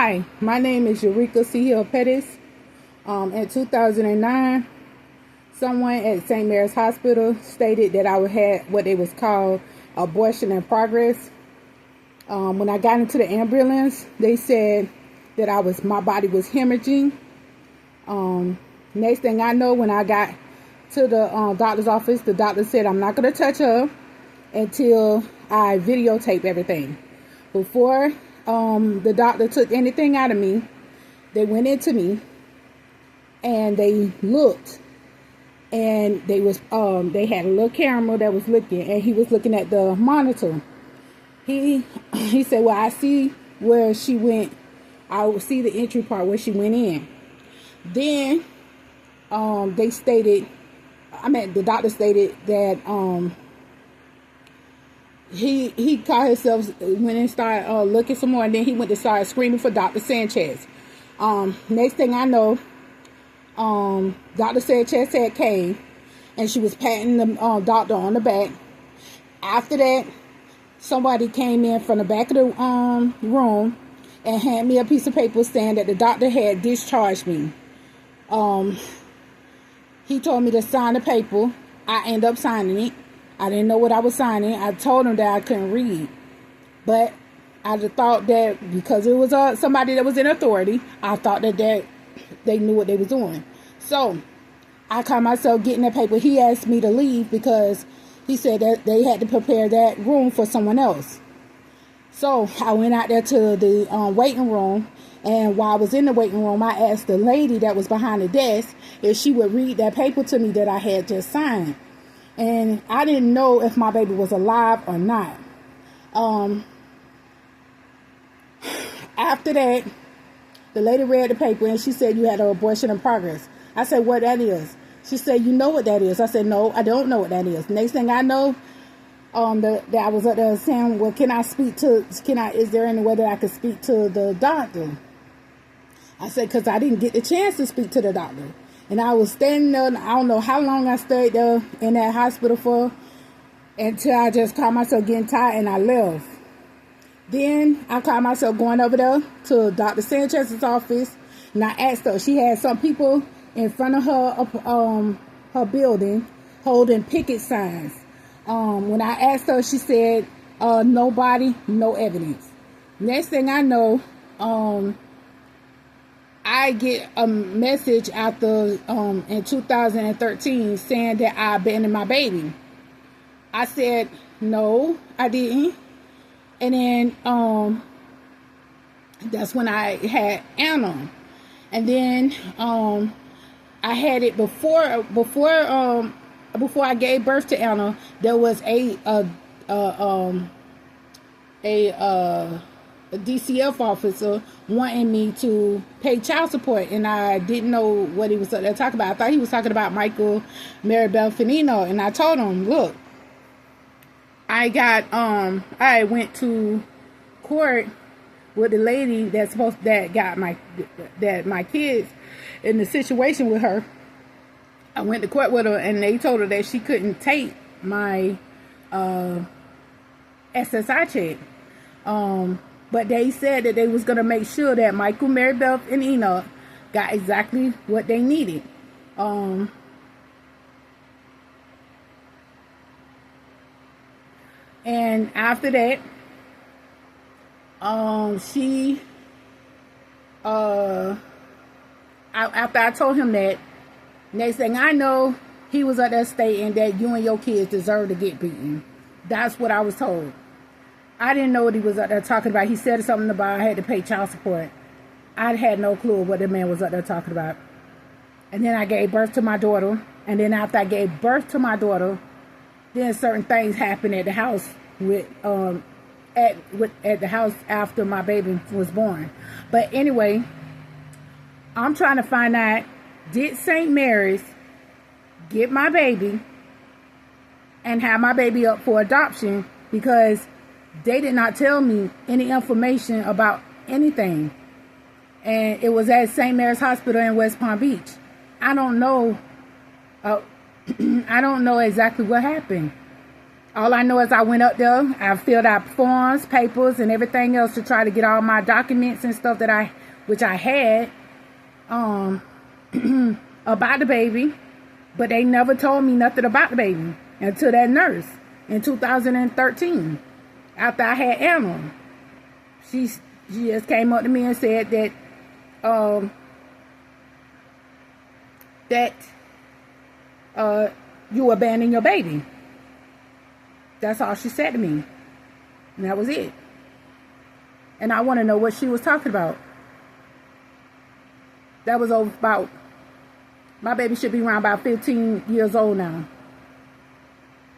Hi, my name is Eureka C. Hill Pettis. In 2009, someone at St. Mary's Hospital stated that I had what they was called abortion in progress. When I got into the ambulance, they said that my body was hemorrhaging. Next thing I know, when I got to the doctor's office, the doctor said I'm not going to touch her until I videotape everything. Before the doctor took anything out of me, they went into me and they looked, and they had a little camera that was looking, and he was looking at the monitor. He said, well, I see where she went. I will see the entry part where she went in. Then the doctor stated that he caught himself, went and started looking some more, and then he went to start screaming for Dr. Sanchez. Next thing I know, Dr. Sanchez had came, and she was patting the doctor on the back. After that, somebody came in from the back of the room and handed me a piece of paper saying that the doctor had discharged me. He told me to sign the paper. I ended up signing it. I didn't know what I was signing. I told him that I couldn't read. But I just thought that because it was somebody that was in authority, I thought that they knew what they was doing. So I caught myself getting that paper. He asked me to leave because he said that they had to prepare that room for someone else. So I went out there to the waiting room. And while I was in the waiting room, I asked the lady that was behind the desk if she would read that paper to me that I had just signed. And I didn't know if my baby was alive or not. After that, the lady read the paper and she said, you had an abortion in progress. I said, what that is? She said, you know what that is? I said, no, I don't know what that is. Next thing I know, that I was up there saying, well, is there any way that I could speak to the doctor? I said, because I didn't get the chance to speak to the doctor. And I was standing there, and I don't know how long I stayed there in that hospital for, until I just caught myself getting tired and I left. Then I caught myself going over there to Dr. Sanchez's office, and I asked her. She had some people in front of her building holding picket signs. When I asked her, she said, nobody, no evidence. Next thing I know, I get a message after in 2013 saying that I abandoned my baby. I said, no, I didn't. And then that's when I had Anna. And then I had it before I gave birth to Anna. There was a DCF officer wanting me to pay child support, and I didn't know what he was talking about. I thought he was talking about Michael Maribel Finino, and I told him, look, I went to court with the lady that got my kids in the situation with her. I went to court with her, and they told her that she couldn't take my SSI check. But they said that they was going to make sure that Michael, Maribel, and Enoch got exactly what they needed. And after that, after I told him that, next thing I know, he was up there stating that you and your kids deserve to get beaten. That's what I was told. I didn't know what he was up there talking about. He said something about I had to pay child support. I had no clue what the man was up there talking about. And then I gave birth to my daughter. And then after I gave birth to my daughter, then certain things happened at the house at the house after my baby was born. But anyway, I'm trying to find out, did St. Mary's get my baby and have my baby up for adoption? Because they did not tell me any information about anything. And it was at St. Mary's Hospital in West Palm Beach. I don't know. I don't know exactly what happened. All I know is I went up there, I filled out forms, papers, and everything else to try to get all my documents and stuff which I had, about the baby, but they never told me nothing about the baby until that nurse in 2013, after I had Anna. She just came up to me and said that, you abandoned your baby. That's all she said to me. And that was it. And I want to know what she was talking about. That was over about, my baby should be around about 15 years old now.